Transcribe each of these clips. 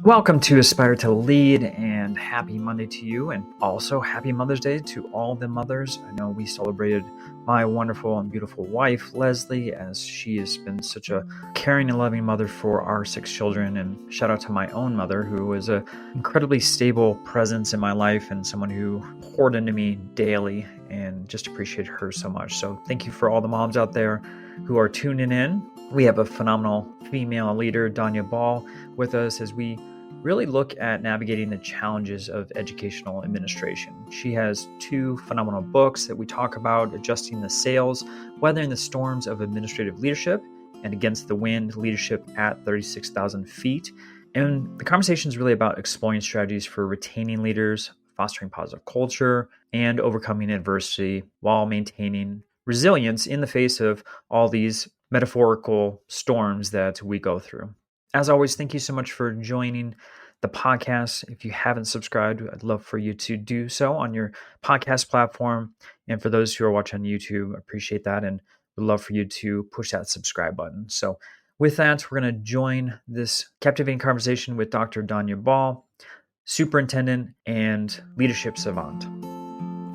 Welcome to Aspire to Lead, and happy Monday to you, and also happy Mother's Day to all the mothers. I know we celebrated my wonderful and beautiful wife, Leslie, as she has been such a caring and loving mother for our 6 children, and shout out to my own mother, who was an incredibly stable presence in my life and someone who poured into me daily, and just appreciate her so much. So thank you for all the moms out there who are tuning in. We have a phenomenal female leader, Donya Ball, with us as we really look at navigating the challenges of educational administration. She has 2 phenomenal books that we talk about: Adjusting the Sails, Weathering the Storms of Administrative Leadership, and Against the Wind, Leadership at 36,000 Feet. And the conversation is really about exploring strategies for retaining leaders, fostering positive culture, and overcoming adversity while maintaining resilience in the face of all these metaphorical storms that we go through. As always, thank you so much for joining the podcast. If you haven't subscribed, I'd love for you to do so on your podcast platform. And for those who are watching on YouTube, I appreciate that, and would love for you to push that subscribe button. So with that, we're going to join this captivating conversation with Dr. Donya Ball, superintendent and leadership savant.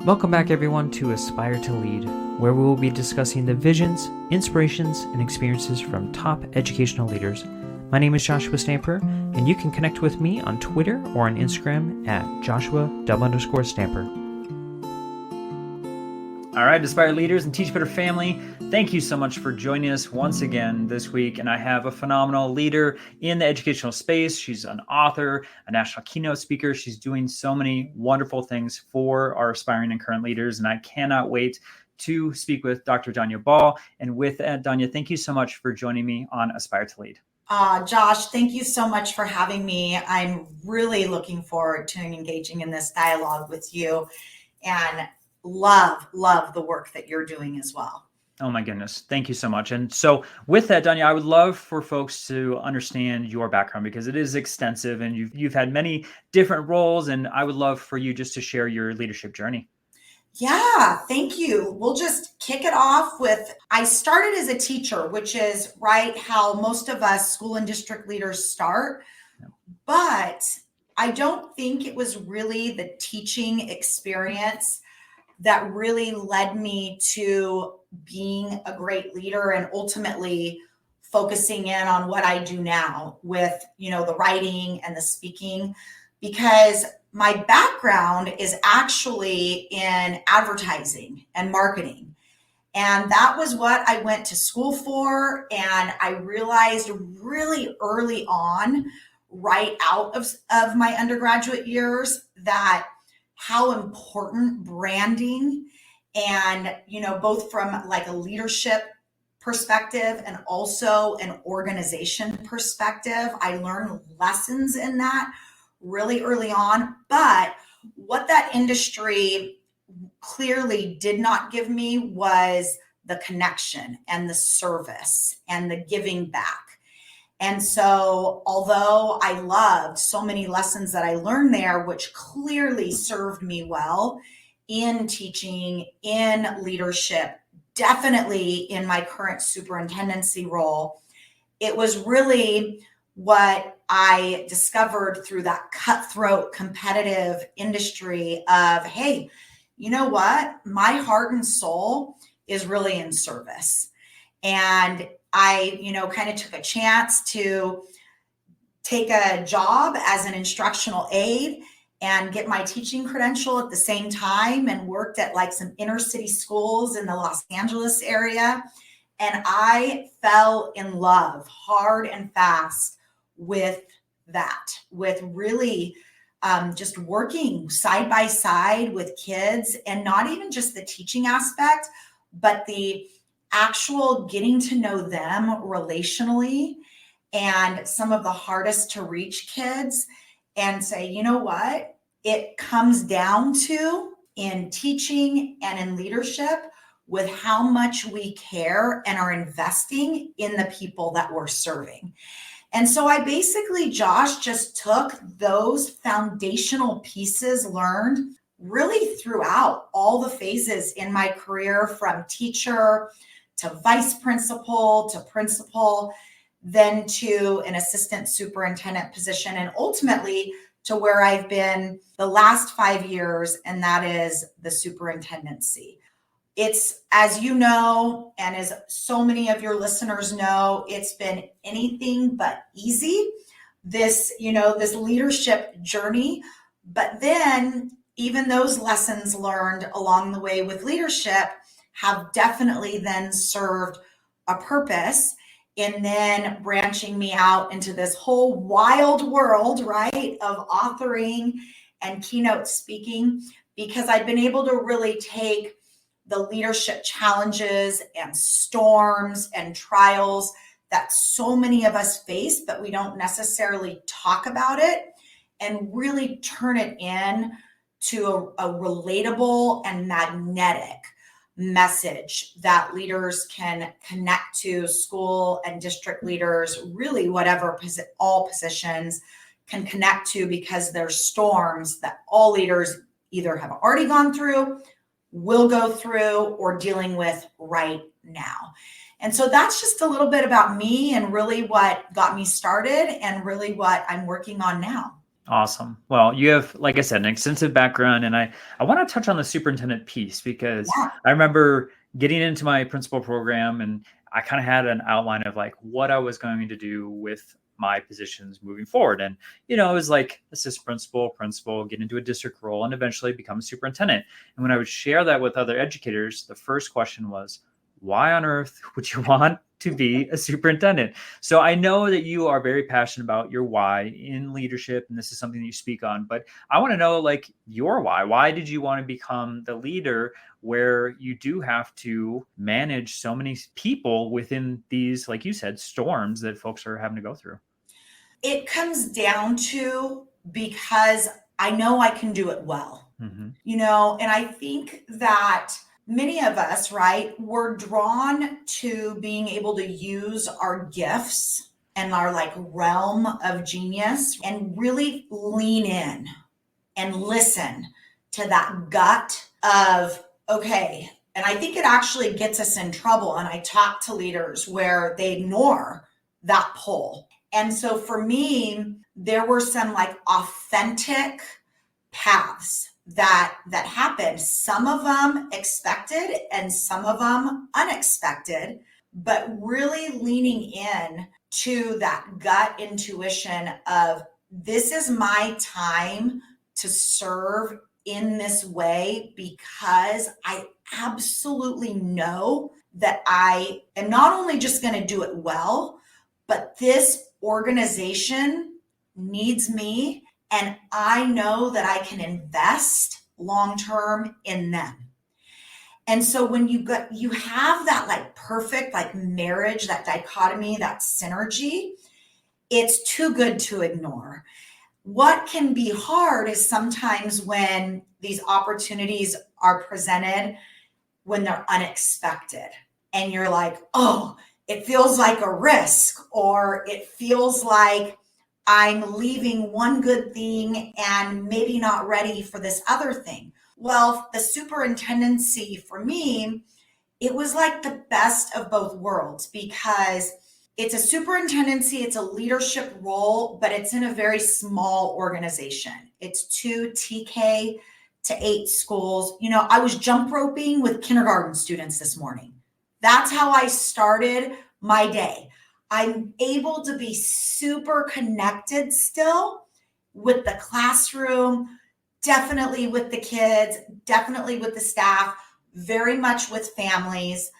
Welcome back, everyone, to Aspire to Lead, where we will be discussing the visions, inspirations, and experiences from top educational leaders. My name is Joshua Stamper, and you can connect with me on Twitter or on Instagram at Joshua_Stamper. All right, Aspire leaders and Teach Better family, thank you so much for joining us once again this week. And I have a phenomenal leader in the educational space. She's an author, a national keynote speaker. She's doing so many wonderful things for our aspiring and current leaders. And I cannot wait to speak with Dr. Donya Ball. And with that, Donya, thank you so much for joining me on Aspire to Lead. Josh, thank you so much for having me. I'm really looking forward to engaging in this dialogue with you, and love the work that you're doing as well. Oh my goodness. Thank you so much. And so with that, Donya, I would love for folks to understand your background, because it is extensive and you've had many different roles, and I would love for you just to share your leadership journey. Yeah, thank you. We'll just kick it off with, I started as a teacher, which is right how most of us school and district leaders start. But I don't think it was really the teaching experience that really led me to being a great leader and ultimately focusing in on what I do now with, the writing and the speaking, because my background is actually in advertising and marketing. And that was what I went to school for. And I realized really early on, right out of my undergraduate years, that how important branding and, both from like a leadership perspective and also an organization perspective, I learned lessons in that really early on. But what that industry clearly did not give me was the connection and the service and the giving back. And so, although I loved so many lessons that I learned there, which clearly served me well in teaching, in leadership, definitely in my current superintendency role, it was really what I discovered through that cutthroat competitive industry of, hey, you know what? My heart and soul is really in service. And I, kind of took a chance to take a job as an instructional aide and get my teaching credential at the same time, and worked at like some inner city schools in the Los Angeles area. And I fell in love hard and fast with that, with really just working side by side with kids, and not even just the teaching aspect, but the actual getting to know them relationally, and some of the hardest to reach kids, and say, you know what, it comes down to in teaching and in leadership with how much we care and are investing in the people that we're serving. And so I basically, Josh, just took those foundational pieces learned really throughout all the phases in my career, from teacher to vice principal to principal, then to an assistant superintendent position, and ultimately to where I've been the last 5 years, and that is the superintendency. It's, as you know, and as so many of your listeners know, it's been anything but easy, this leadership journey. But then even those lessons learned along the way with leadership have definitely then served a purpose in then branching me out into this whole wild world, right, of authoring and keynote speaking, because I've been able to really take the leadership challenges and storms and trials that so many of us face, but we don't necessarily talk about it, and really turn it in to a relatable and magnetic message that leaders can connect to, school and district leaders, really whatever all positions can connect to, because there's storms that all leaders either have already gone through, will go through, or dealing with right now. And so that's just a little bit about me and really what got me started and really what I'm working on now. Awesome. Well, you have, like I said, an extensive background, and I want to touch on the superintendent piece, because I remember getting into my principal program and I kind of had an outline of like what I was going to do with my positions moving forward. And, it was like assistant principal, get into a district role, and eventually become a superintendent. And when I would share that with other educators, the first question was, why on earth would you want to be a superintendent? So I know that you are very passionate about your why in leadership, and this is something that you speak on, but I want to know like your why. Why did you want to become the leader where you do have to manage so many people within these, like you said, storms that folks are having to go through? It comes down to, because I know I can do it well, and I think that many of us, right, we're drawn to being able to use our gifts and our like realm of genius and really lean in and listen to that gut of, okay. And I think it actually gets us in trouble. And I talk to leaders where they ignore that pull. And so for me, there were some like authentic paths that happened. Some of them expected and some of them unexpected, but really leaning in to that gut intuition of, this is my time to serve in this way, because I absolutely know that I am not only just going to do it well, but this organization needs me, and I know that I can invest long-term in them. And so when you have that like perfect like marriage, that dichotomy, that synergy, it's too good to ignore. What can be hard is sometimes when these opportunities are presented, when they're unexpected, and you're like, oh, it feels like a risk, or it feels like I'm leaving one good thing and maybe not ready for this other thing. Well, the superintendency for me, it was like the best of both worlds, because it's a superintendency, it's a leadership role, but it's in a very small organization. It's 2 TK to 8 schools. I was jump roping with kindergarten students this morning. That's how I started my day. I'm able to be super connected still with the classroom, definitely with the kids, definitely with the staff, very much with families.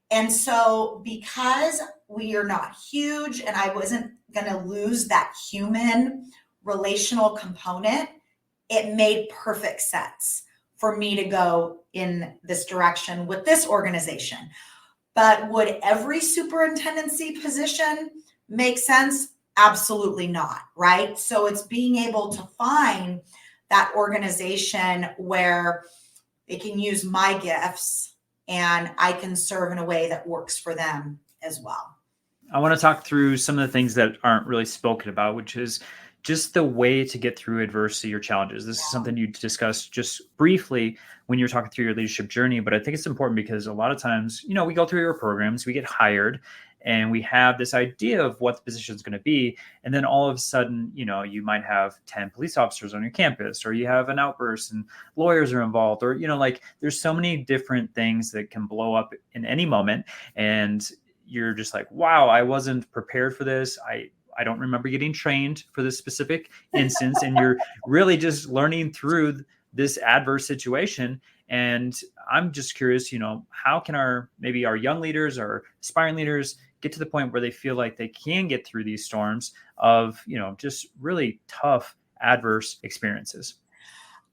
And so because we are not huge and I wasn't going to lose that human relational component, it made perfect sense for me to go in this direction with this organization. But would every superintendency position make sense? Absolutely not, right? So it's being able to find that organization where they can use my gifts and I can serve in a way that works for them as well. I want to talk through some of the things that aren't really spoken about, which is just the way to get through adversity or challenges. This is something you discussed just briefly when you're talking through your leadership journey, but I think it's important because a lot of times, we go through your programs, we get hired, and we have this idea of what the position is going to be. And then all of a sudden, you might have 10 police officers on your campus, or you have an outburst and lawyers are involved, or, like there's so many different things that can blow up in any moment. And you're just like, wow, I wasn't prepared for this. I don't remember getting trained for this specific instance. And you're really just learning through this adverse situation. And I'm just curious, how can our young leaders or aspiring leaders get to the point where they feel like they can get through these storms of, just really tough, adverse experiences?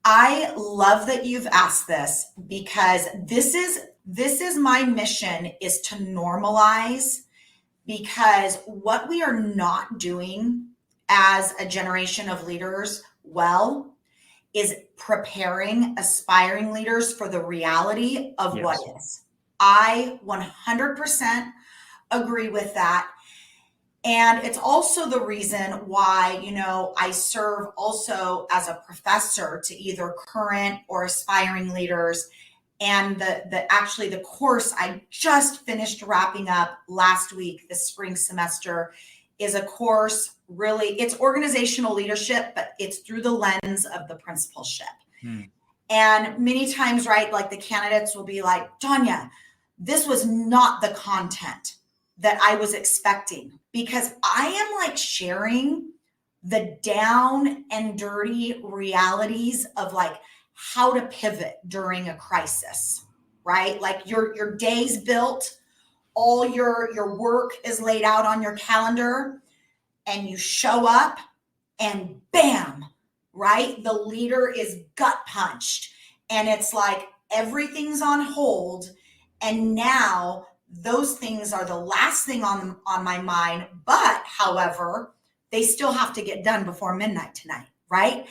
I love that you've asked this, because this is my mission, is to normalize, because what we are not doing as a generation of leaders well is preparing aspiring leaders for the reality of Yes. what is. I 100% agree with that. And it's also the reason why, I serve also as a professor to either current or aspiring leaders. And the course I just finished wrapping up last week, this spring semester, is a course, really, it's organizational leadership, but it's through the lens of the principalship. And many times, right, like the candidates will be like, Donya, this was not the content that I was expecting, because I am like sharing the down and dirty realities of like how to pivot during a crisis, right? Like your day's built, all your work is laid out on your calendar, and you show up and bam, right? The leader is gut punched, and it's like everything's on hold. And now those things are the last thing on my mind. But however, they still have to get done before midnight tonight, right?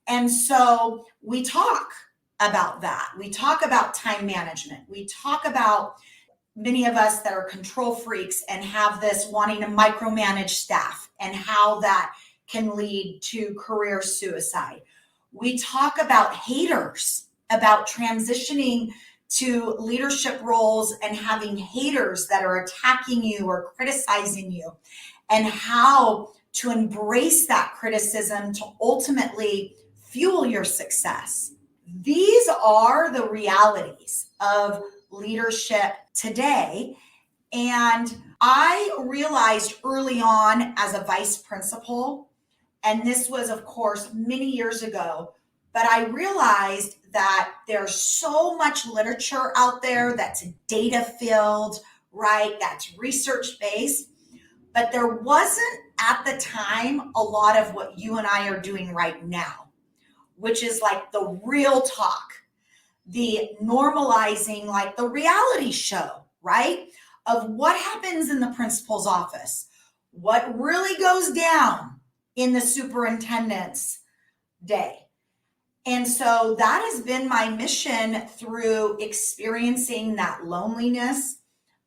And so we talk about that. We talk about time management. We talk about many of us that are control freaks and have this wanting to micromanage staff, and how that can lead to career suicide. We talk about haters, about transitioning to leadership roles and having haters that are attacking you or criticizing you, and how to embrace that criticism to ultimately fuel your success. These are the realities of leadership today. And I realized early on as a vice principal, and this was, of course, many years ago, but I realized that there's so much literature out there that's data filled, right? That's research based. But there wasn't at the time a lot of what you and I are doing right now, which is like the real talk, the normalizing, like the reality show, right? Of what happens in the principal's office, what really goes down in the superintendent's day. And so that has been my mission through experiencing that loneliness,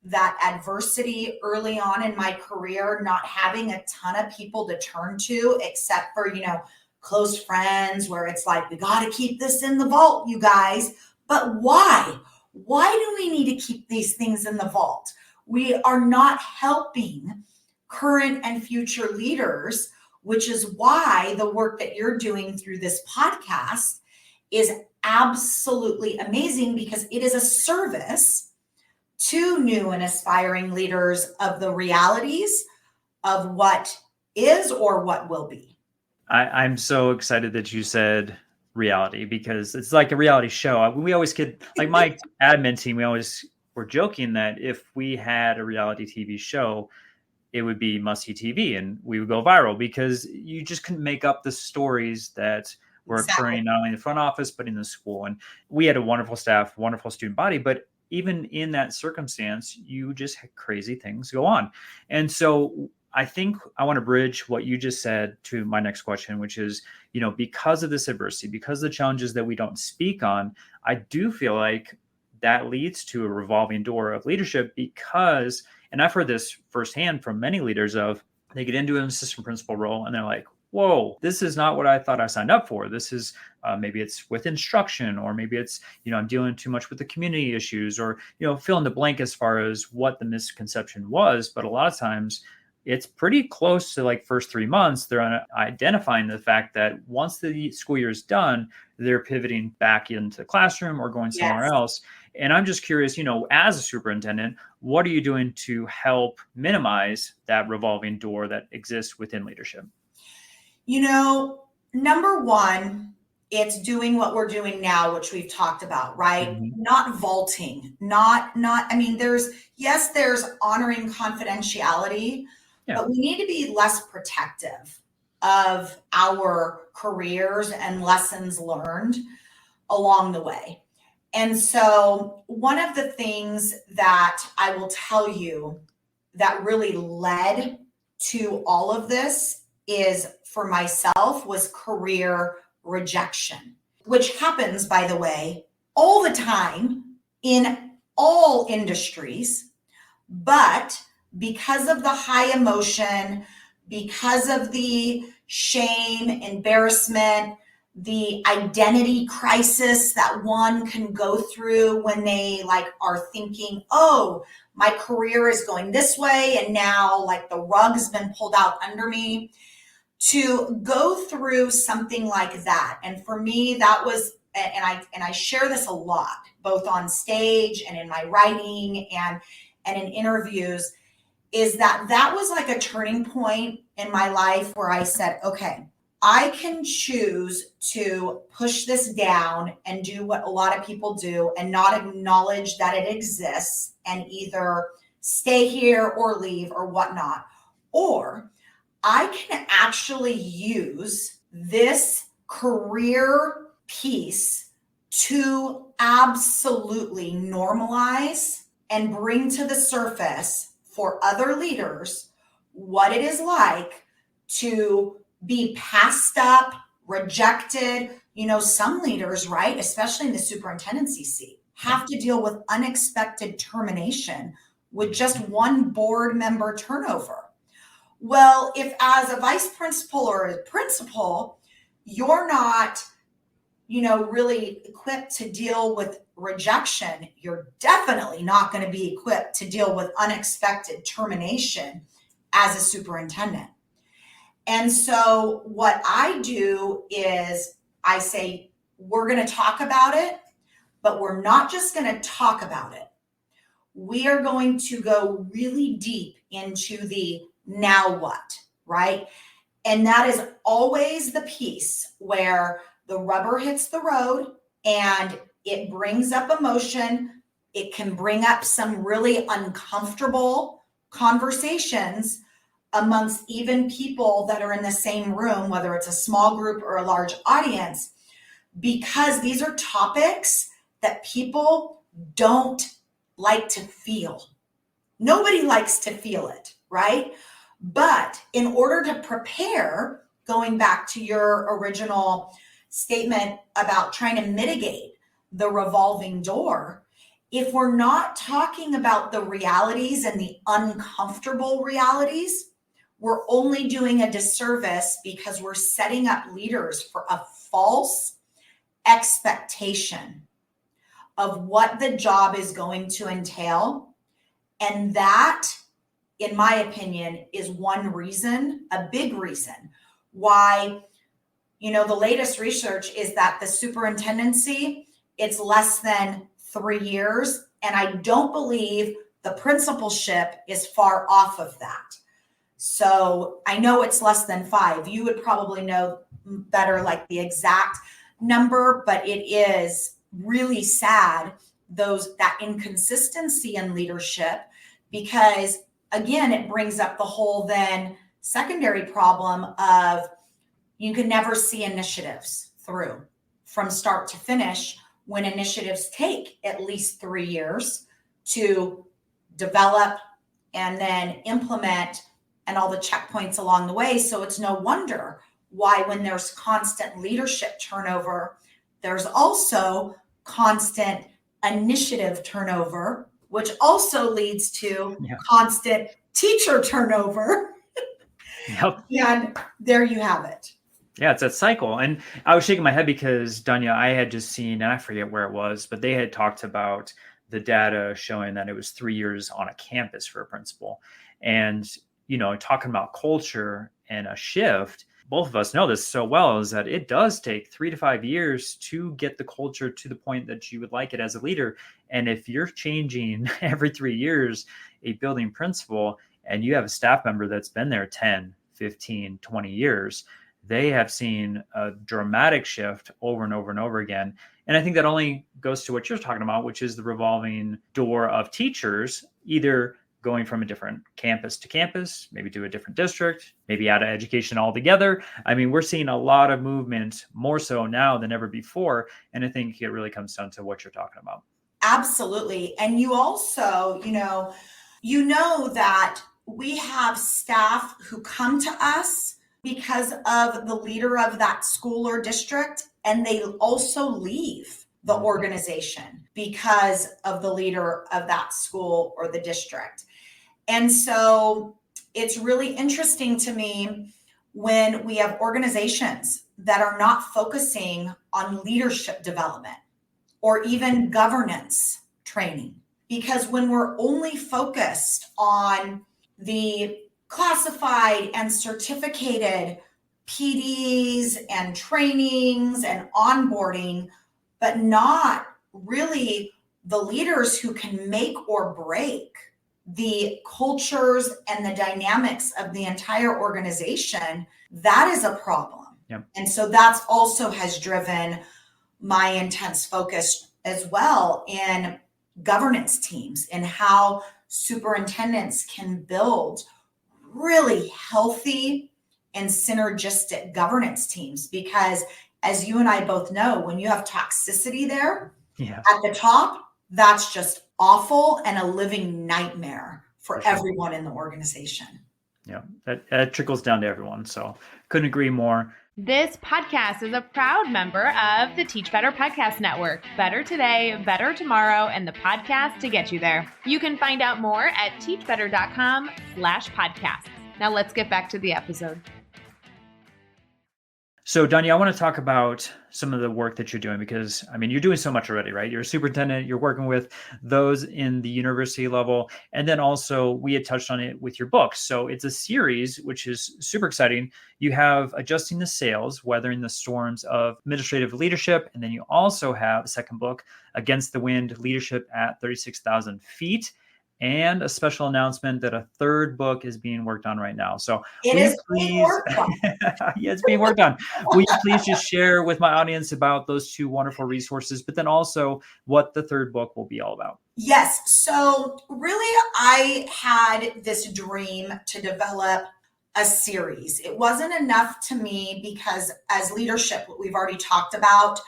that adversity early on in my career, not having a ton of people to turn to except for, close friends, where it's like, we got to keep this in the vault, you guys. But why? Why do we need to keep these things in the vault? We are not helping current and future leaders, which is why the work that you're doing through this podcast is absolutely amazing, because it is a service to new and aspiring leaders of the realities of what is or what will be. I'm so excited that you said reality, because it's like a reality show. We always get, like my admin team, we always were joking that if we had a reality TV show, it would be must-see TV and we would go viral, because you just couldn't make up the stories that were occurring not only in the front office, but in the school. And we had a wonderful staff, wonderful student body, but even in that circumstance, you just had crazy things go on. And so I think I want to bridge what you just said to my next question, which is, because of this adversity, because of the challenges that we don't speak on, I do feel like that leads to a revolving door of leadership, because, and I've heard this firsthand from many leaders, of they get into an assistant principal role and they're like, whoa, this is not what I thought I signed up for. This is maybe it's with instruction, or maybe it's, I'm dealing too much with the community issues, or, fill in the blank as far as what the misconception was. But a lot of times it's pretty close to like first 3 months. They're identifying the fact that once the school year is done, they're pivoting back into the classroom or going somewhere Yes. else. And I'm just curious, as a superintendent, what are you doing to help minimize that revolving door that exists within leadership? Number one, it's doing what we're doing now, which we've talked about, right? Mm-hmm. Not vaulting, I mean, there's honoring confidentiality, Yeah. but we need to be less protective of our careers and lessons learned along the way. And so one of the things that I will tell you that really led to all of this is, for myself, was career rejection, which happens, by the way, all the time in all industries. But because of the high emotion, because of the shame, embarrassment, the identity crisis that one can go through when they are thinking, oh, my career is going this way, and now the rug's been pulled out under me, to go through something like that. And for me, that was, and I share this a lot, both on stage and in my writing and in interviews, is that was like a turning point in my life where I said, okay, I can choose to push this down and do what a lot of people do and not acknowledge that it exists and either stay here or leave or whatnot. Or I can actually use this career piece to absolutely normalize and bring to the surface for other leaders what it is like to be passed up, rejected. Some leaders, right, especially in the superintendency seat, have to deal with unexpected termination with just one board member turnover. Well, if as a vice principal or a principal, you're not, really equipped to deal with rejection, you're definitely not going to be equipped to deal with unexpected termination as a superintendent. And so what I do is I say, we're going to talk about it, but we're not just going to talk about it. We are going to go really deep into the now what, right? And that is always the piece where the rubber hits the road and it brings up emotion. It can bring up some really uncomfortable conversations amongst even people that are in the same room, whether it's a small group or a large audience, because these are topics that people don't like to feel. Nobody likes to feel it, right? But in order to prepare, going back to your original statement about trying to mitigate the revolving door, if we're not talking about the realities and the uncomfortable realities, we're only doing a disservice because we're setting up leaders for a false expectation of what the job is going to entail. And that, in my opinion, is one reason, a big reason why, the latest research is that the superintendency, it's less than 3 years. And I don't believe the principalship is far off of that. So I know it's less than 5. You would probably know better, the exact number, but it is really sad, that inconsistency in leadership, because again, it brings up the whole then secondary problem of you can never see initiatives through from start to finish when initiatives take at least 3 years to develop and then implement, and all the checkpoints along the way. So it's no wonder why, when there's constant leadership turnover, there's also constant initiative turnover, which also leads to constant teacher turnover. Yep. And there you have it. Yeah, it's that cycle. And I was shaking my head because, Donya, I had just seen, and I forget where it was, but they had talked about the data showing that it was 3 years on a campus for a principal. And, talking about culture and a shift, both of us know this so well, is that it does take 3 to 5 years to get the culture to the point that you would like it as a leader. And if you're changing every 3 years a building principal and you have a staff member that's been there 10, 15, 20 years, they have seen a dramatic shift over and over and over again. And I think that only goes to what you're talking about, which is the revolving door of teachers, either going from a different campus to campus, maybe to a different district, maybe out of education altogether. I mean, we're seeing a lot of movement, more so now than ever before. And I think it really comes down to what you're talking about. Absolutely. And you also, that we have staff who come to us because of the leader of that school or district, and they also leave the organization because of the leader of that school or the district. And so it's really interesting to me when we have organizations that are not focusing on leadership development or even governance training. Because when we're only focused on the classified and certificated PDs and trainings and onboarding, but not really the leaders who can make or break the cultures and the dynamics of the entire organization, that is a problem. Yep. And so that's also has driven my intense focus as well in governance teams and how superintendents can build really healthy and synergistic governance teams. Because as you and I both know, when you have toxicity there at the top, that's just awful and a living nightmare for everyone in the organization. Yeah, that trickles down to everyone. So couldn't agree more. This podcast is a proud member of the Teach Better Podcast Network. Better today, better tomorrow, and the podcast to get you there. You can find out more at teachbetter.com/podcasts. Now let's get back to the episode. So, Donya, I want to talk about some of the work that you're doing because, I mean, you're doing so much already, right? You're a superintendent, you're working with those in the university level. And then also we had touched on it with your book. So it's a series, which is super exciting. You have Adjusting the Sails, Weathering the Storms of Administrative Leadership. And then you also have a second book, Against the Wind, Leadership at 36,000 Feet. And a special announcement that a third book is being worked on right now. So it's being worked on. Yeah, it's being worked on. Will you please just share with my audience about those two wonderful resources, but then also what the third book will be all about? Yes. So really, I had this dream to develop a series. It wasn't enough to me because as leadership, what we've already talked about,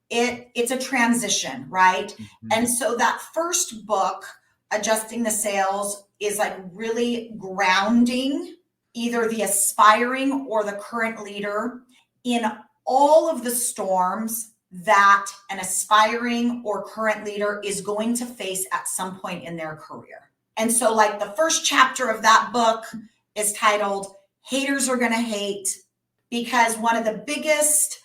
it's a transition, right? Mm-hmm. And so that first book, Adjusting the Sails, is like really grounding either the aspiring or the current leader in all of the storms that an aspiring or current leader is going to face at some point in their career. And so like the first chapter of that book is titled Haters Are Gonna Hate, because one of the biggest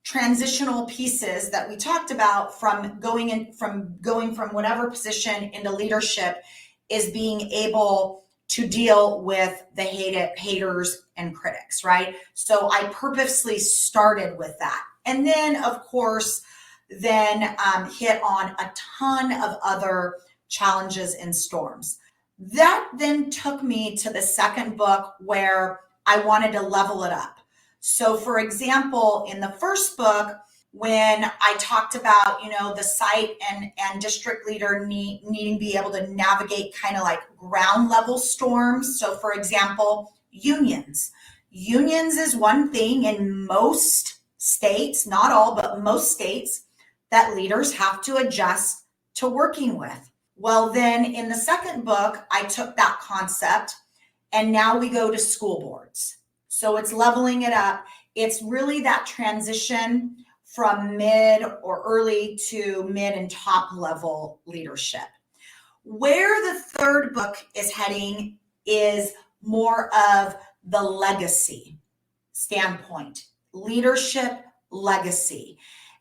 transitional pieces that we talked about from going from whatever position into leadership is being able to deal with the haters and critics, right? So I purposely started with that. And then, of course, hit on a ton of other challenges and storms. That then took me to the second book where I wanted to level it up. So for example, in the first book, when I talked about, the site and district leader needing to be able to navigate kind of like ground level storms. So for example, unions. Unions is one thing in most states, not all, but most states, that leaders have to adjust to working with. Well, then in the second book, I took that concept and now we go to school boards. So it's leveling it up. It's really that transition from mid or early to mid and top level leadership. Where the third book is heading is more of the legacy standpoint, leadership legacy.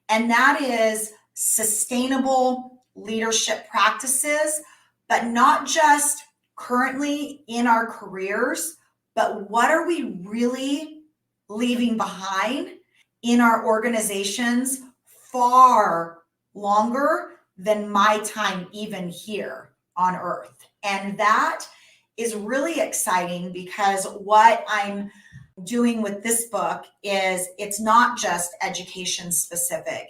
And that is sustainable leadership practices, but not just currently in our careers, but what are we really leaving behind in our organizations far longer than my time even here on earth. And that is really exciting because what I'm doing with this book is it's not just education specific.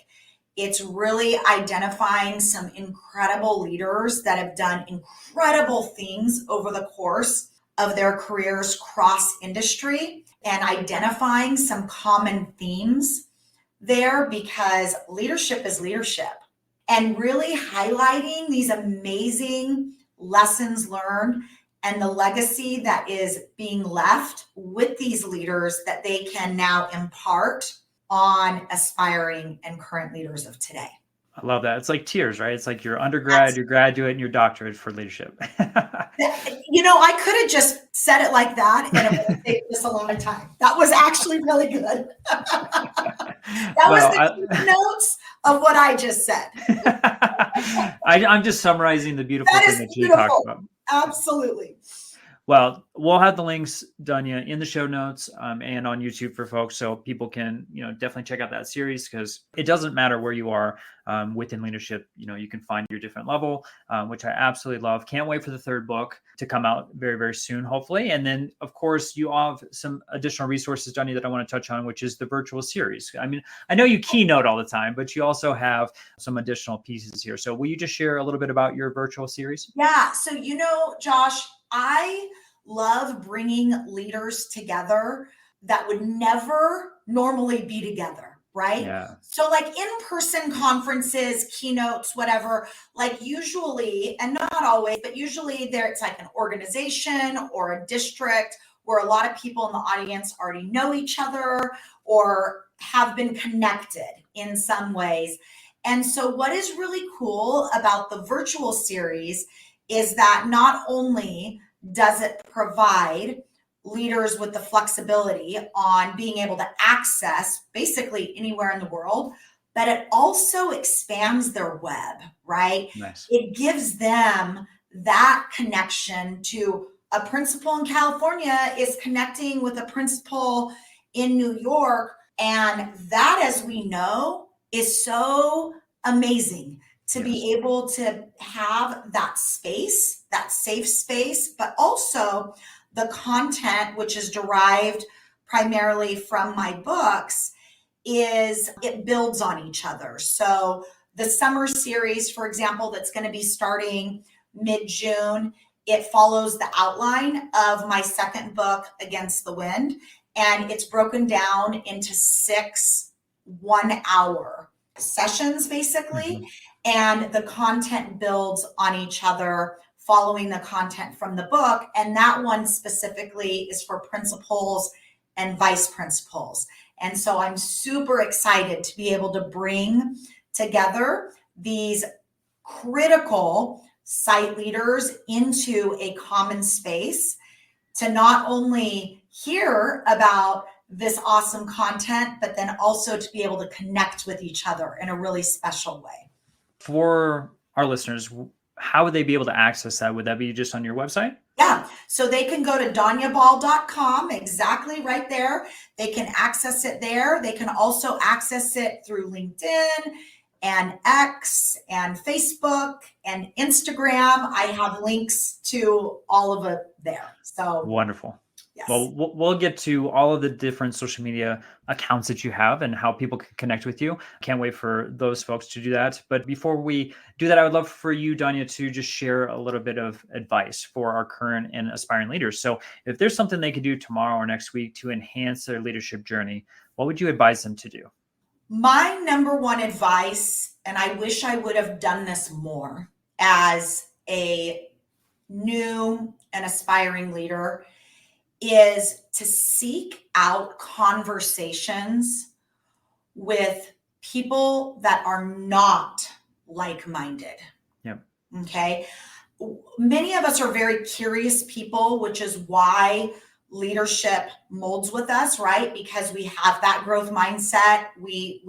It's really identifying some incredible leaders that have done incredible things over the course of their careers cross industry and identifying some common themes there, because leadership is leadership, and really highlighting these amazing lessons learned and the legacy that is being left with these leaders that they can now impart on aspiring and current leaders of today. I love that. It's like tiers, right? It's like your undergrad, your graduate, and your doctorate for leadership. I could have just said it like that and it would have taken us a long time. That was actually really good. That was the notes of what I just said. I'm just summarizing the beautiful thing that you talked about. Absolutely. Well, we'll have the links, Donya, in the show notes and on YouTube for folks, so people can, definitely check out that series, because it doesn't matter where you are within leadership. You can find your different level, which I absolutely love. Can't wait for the third book to come out very, very soon, hopefully. And then, of course, you have some additional resources, Donya, that I want to touch on, which is the virtual series. I mean, I know you keynote all the time, but you also have some additional pieces here. So will you just share a little bit about your virtual series? Yeah. So, Josh, I love bringing leaders together that would never normally be together, right? Yeah. So like in-person conferences, keynotes, whatever, like usually, and not always, but usually it's like an organization or a district where a lot of people in the audience already know each other or have been connected in some ways. And so what is really cool about the virtual series is that not only does it provide leaders with the flexibility on being able to access basically anywhere in the world, but it also expands their web, right? Nice. It gives them that connection to a principal in California is connecting with a principal in New York. And that, as we know, is so amazing to be able to have that space, that safe space, but also the content, which is derived primarily from my books, it builds on each other. So the summer series, for example, that's going to be starting mid-June, it follows the outline of my second book, Against the Wind, and it's broken down into 6 1-hour sessions, basically. Mm-hmm. And the content builds on each other, following the content from the book. And that one specifically is for principals and vice principals. And so I'm super excited to be able to bring together these critical site leaders into a common space to not only hear about this awesome content, but then also to be able to connect with each other in a really special way. For our listeners, how would they be able to access that? Would that be just on your website? Yeah. So they can go to donyaball.com, exactly right there. They can access it there. They can also access it through LinkedIn and X and Facebook and Instagram. I have links to all of it there. So wonderful. Yes. Well, we'll get to all of the different social media accounts that you have and how people can connect with you. Can't wait for those folks to do that. But before we do that, I would love for you, Donya, to just share a little bit of advice for our current and aspiring leaders. So if there's something they could do tomorrow or next week to enhance their leadership journey, what would you advise them to do? My number one advice, and I wish I would have done this more as a new and aspiring leader, is to seek out conversations with people that are not like-minded. Yep. Okay. Many of us are very curious people, which is why leadership molds with us, right? Because we have that growth mindset. We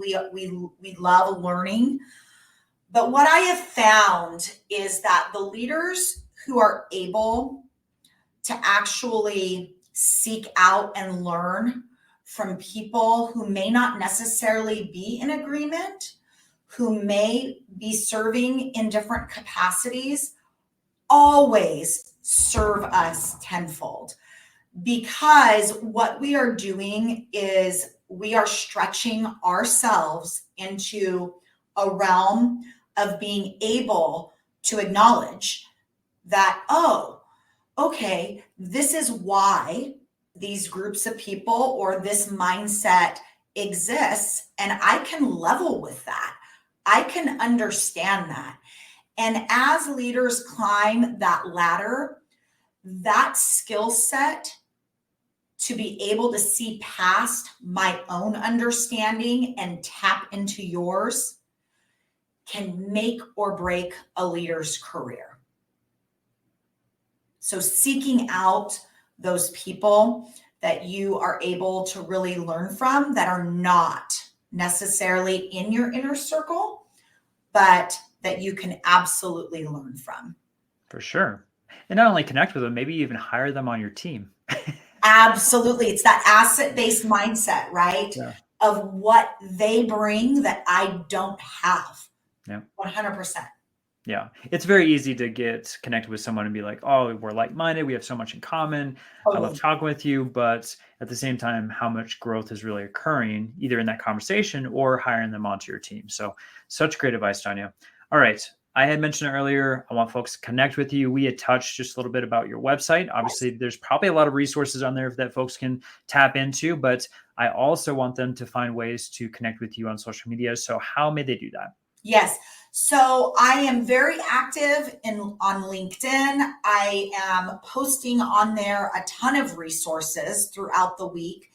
love learning. But what I have found is that the leaders who are able to actually seek out and learn from people who may not necessarily be in agreement, who may be serving in different capacities, always serve us tenfold. Because what we are doing is we are stretching ourselves into a realm of being able to acknowledge that, oh, okay, this is why these groups of people or this mindset exists, and I can level with that. I can understand that. And as leaders climb that ladder, that skill set to be able to see past my own understanding and tap into yours can make or break a leader's career. So seeking out those people that you are able to really learn from that are not necessarily in your inner circle, but that you can absolutely learn from. For sure. And not only connect with them, maybe even hire them on your team. Absolutely. It's that asset-based mindset, right? Yeah. Of what they bring that I don't have. Yeah. 100%. Yeah. It's very easy to get connected with someone and be like, oh, we're like-minded. We have so much in common. Totally. I love talking with you. But at the same time, how much growth is really occurring either in that conversation or hiring them onto your team. So such great advice, Donya. All right. I had mentioned earlier, I want folks to connect with you. We had touched just a little bit about your website. Obviously, there's probably a lot of resources on there that folks can tap into, but I also want them to find ways to connect with you on social media. So how may they do that? Yes. So I am very active on LinkedIn. I am posting on there a ton of resources throughout the week.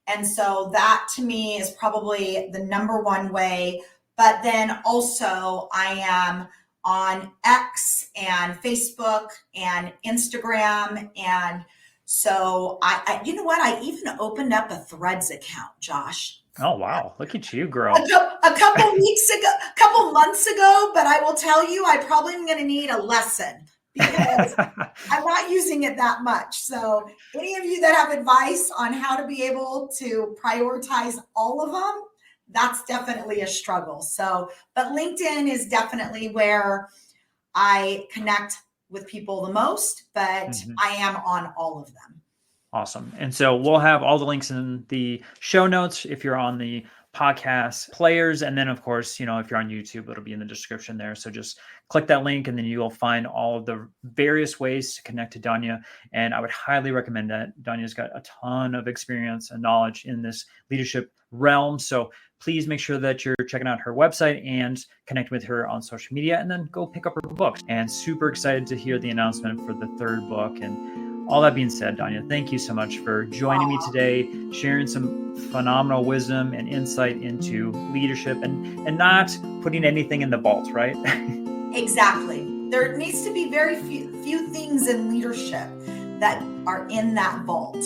And so that to me is probably the number one way. But then also I am on X and Facebook and Instagram. And so I you know what? I even opened up a Threads account, Josh. Oh, wow. Look at you, girl. A couple weeks ago, a couple months ago, but I will tell you, I probably am going to need a lesson because I'm not using it that much. So any of you that have advice on how to be able to prioritize all of them, that's definitely a struggle. So, but LinkedIn is definitely where I connect with people the most, but I am on all of them. Awesome. And so we'll have all the links in the show notes if you're on the podcast players. And then, of course, if you're on YouTube, it'll be in the description there. So just click that link and then you'll find all of the various ways to connect to Donya. And I would highly recommend that. Donya's got a ton of experience and knowledge in this leadership realm. So please make sure that you're checking out her website and connect with her on social media, and then go pick up her books. And super excited to hear the announcement for the third book. And all that being said, Donya, thank you so much for joining me today, sharing some phenomenal wisdom and insight into leadership and not putting anything in the vault, right? Exactly. There needs to be very few things in leadership that are in that vault.